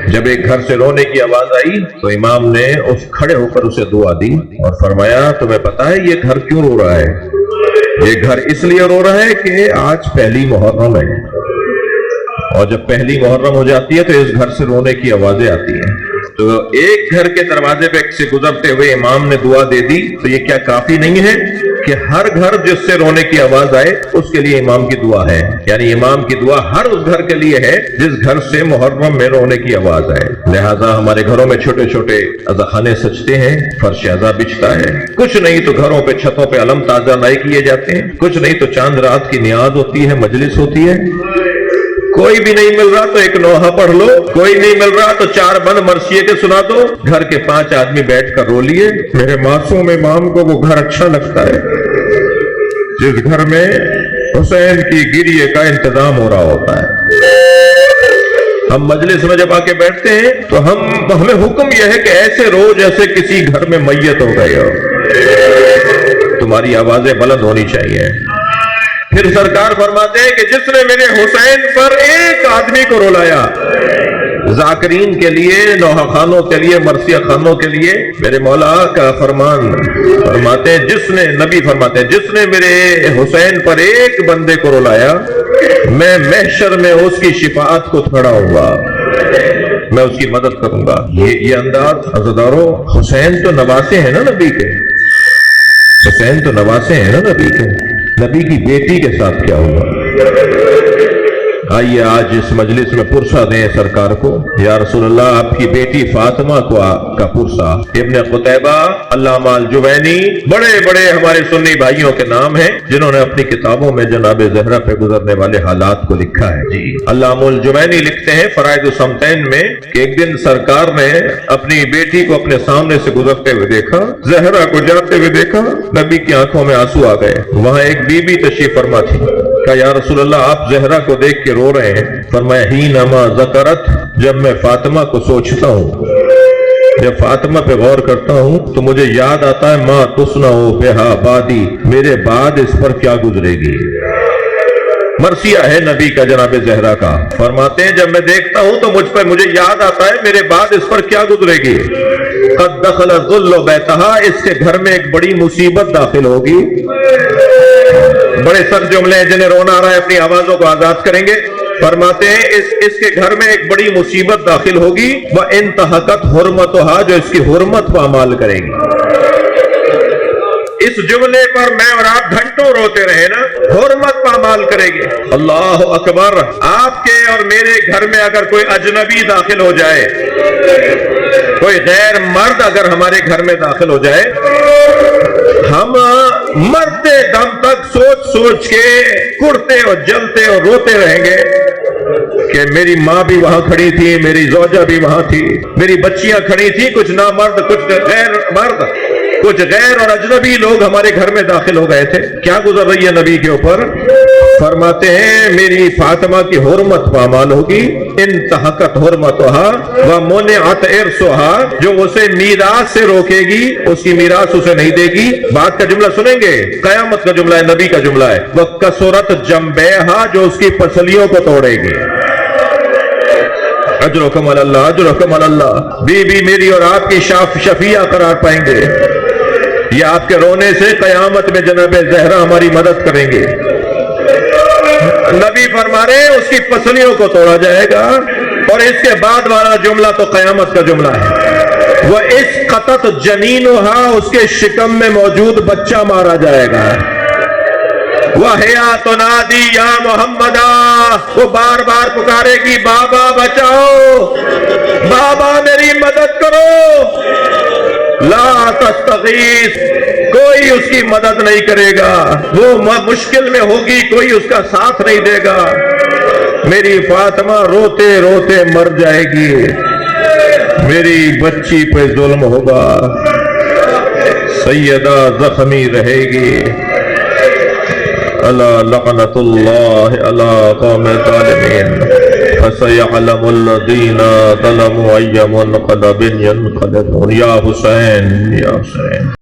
جب ایک گھر سے رونے کی آواز آئی تو امام نے کھڑے ہو کر اسے دعا دی اور فرمایا تمہیں پتا ہے یہ گھر کیوں رو رہا ہے؟ یہ گھر اس لیے رو رہا ہے کہ آج پہلی محرم ہے، اور جب پہلی محرم ہو جاتی ہے تو اس گھر سے رونے کی آوازیں آتی ہیں۔ تو ایک گھر کے دروازے پہ سے گزرتے ہوئے امام نے دعا دے دی تو یہ کیا کافی نہیں ہے کہ ہر گھر جس سے رونے کی آواز آئے اس کے لیے امام کی دعا ہے؟ یعنی امام کی دعا ہر اس گھر کے لیے ہے جس گھر سے محرم میں رونے کی آواز آئے۔ لہٰذا ہمارے گھروں میں چھوٹے چھوٹے عزاخانے سجتے ہیں، فرش عزا بچھتا ہے، کچھ نہیں تو گھروں پہ چھتوں پہ علم تازہ لائے کیے جاتے ہیں، کچھ نہیں تو چاند رات کی نیاز ہوتی ہے، مجلس ہوتی ہے۔ کوئی بھی نہیں مل رہا تو ایک نوحہ پڑھ لو، کوئی نہیں مل رہا تو 4 بند مرثیے کے سنا دو، گھر کے 5 آدمی بیٹھ کر رو لیے۔ میرے معصوم امام کو وہ گھر اچھا لگتا ہے جس گھر میں حسین کی گریے کا انتظام ہو رہا ہوتا ہے۔ ہم مجلس میں جب آ کے بیٹھتے ہیں تو ہمیں حکم یہ ہے کہ ایسے رو جیسے کسی گھر میں میت ہو گئے ہو، تمہاری آوازیں بلند ہونی چاہیے۔ پھر سرکار فرماتے ہیں کہ جس نے میرے حسین پر ایک آدمی کو رلایا، ذاکرین کے لیے، نوحہ خانوں کے لیے، مرثیہ خانوں کے لیے میرے مولا کا فرمان فرماتے ہیں، نبی فرماتے ہیں جس نے میرے حسین پر ایک بندے کو رلایا میں محشر میں اس کی شفاعت کو کھڑا ہوں گا، میں اس کی مدد کروں گا۔ یہ انداز عزادارو، حسین تو نواسے ہیں نا نبی کے، حسین تو نواسے ہیں نا نبی کے، نبی کی بیٹی کے ساتھ کیا ہوگا؟ آئیے آج اس مجلس میں پرسہ دیں سرکار کو، یا رسول اللہ آپ کی بیٹی فاطمہ کا پرسہ۔ ابن قتیبہ، علامہ الجوینی، بڑے بڑے ہمارے سنی بھائیوں کے نام ہیں جنہوں نے اپنی کتابوں میں جناب زہرا پہ گزرنے والے حالات کو لکھا ہے۔ جی علامہ الجوینی لکھتے ہیں فرائض الصمتین میں کہ ایک دن سرکار نے اپنی بیٹی کو اپنے سامنے سے گزرتے ہوئے دیکھا، زہرا کو جاتے ہوئے دیکھا، نبی کی آنکھوں میں آنسو آ گئے۔ وہاں ایک بی بی تشریف فرما تھی، کہا یا رسول اللہ آپ زہرا کو دیکھ کے رو رہے ہیں؟ فرمایا ہینما ذکرت، جب میں فاطمہ کو سوچتا ہوں، جب فاطمہ پہ غور کرتا ہوں تو مجھے یاد آتا ہے ماں تصنع بہا بعدی، میرے بعد اس پر کیا گزرے گی۔ مرثیہ ہے نبی کا جناب زہرا کا، فرماتے ہیں جب میں دیکھتا ہوں تو مجھے یاد آتا ہے میرے بعد اس پر کیا گزرے گی۔ قد دخل الذل بیتہا، اس کے گھر میں ایک بڑی مصیبت داخل ہوگی۔ بڑے سخت جملے ہیں جنہیں رونا آ رہا ہے، اپنی آوازوں کو آزاد کریں گے۔ فرماتے ہیں اس کے گھر میں ایک بڑی مصیبت داخل ہوگی، وَإِنْتَحَقَتْ حُرْمَتُهَا، جو اس کی حرمت پامال کرے گی۔ اس جملے پر میں اور آپ گھنٹوں روتے رہے نا، حرمت پامال کرے گی۔ اللہ اکبر، آپ کے اور میرے گھر میں اگر کوئی اجنبی داخل ہو جائے، کوئی غیر مرد اگر ہمارے گھر میں داخل ہو جائے، ہم مرتے دم تک سوچ سوچ کے کڑتے اور جلتے اور روتے رہیں گے کہ میری ماں بھی وہاں کھڑی تھی، میری زوجہ بھی وہاں تھی، میری بچیاں کھڑی تھی، کچھ نامرد، کچھ غیر مرد، کچھ غیر اور اجنبی لوگ ہمارے گھر میں داخل ہو گئے تھے، کیا گزر رہی ہے نبی کے اوپر؟ فرماتے ہیں میری فاطمہ کی حرمت پامال ہوگی، انتہکت حرمتہا ومنعت ارثہا، جو اسے میراث سے روکے گی، اس کی میراث اسے نہیں دے گی۔ بات کا جملہ سنیں گے، قیامت کا جملہ ہے، نبی کا جملہ ہے، وکثرت جنبیہا، جو اس کی پسلیوں کو توڑے گی۔ اجرکم علی اللہ، اجرکم علی اللہ، بی بی میری اور آپ کی شفیع قرار پائیں گے، یہ آپ کے رونے سے قیامت میں جناب زہرا ہماری مدد کریں گے۔ نبی فرما رہے ہیں اس کی پسلیوں کو توڑا جائے گا، اور اس کے بعد والا جملہ تو قیامت کا جملہ ہے، وہ اس قطت جنینہا، اس کے شکم میں موجود بچہ مارا جائے گا۔ وَهِيَ تُنَادِي يَا مُحَمَّدَا، وہ بار بار پکارے گی بابا بچاؤ، بابا میری مدد کرو۔ لا تستغیث، کوئی اس کی مدد نہیں کرے گا، وہ مشکل میں ہوگی، کوئی اس کا ساتھ نہیں دے گا۔ میری فاطمہ روتے روتے مر جائے گی، میری بچی پہ ظلم ہوگا، سیدہ زخمی رہے گی۔ الا لعنت اللہ علی قوم الظالمین، فسيعلم الذين ظلموا أي منقلب ينقلبون۔ یا حسین، یا حسین۔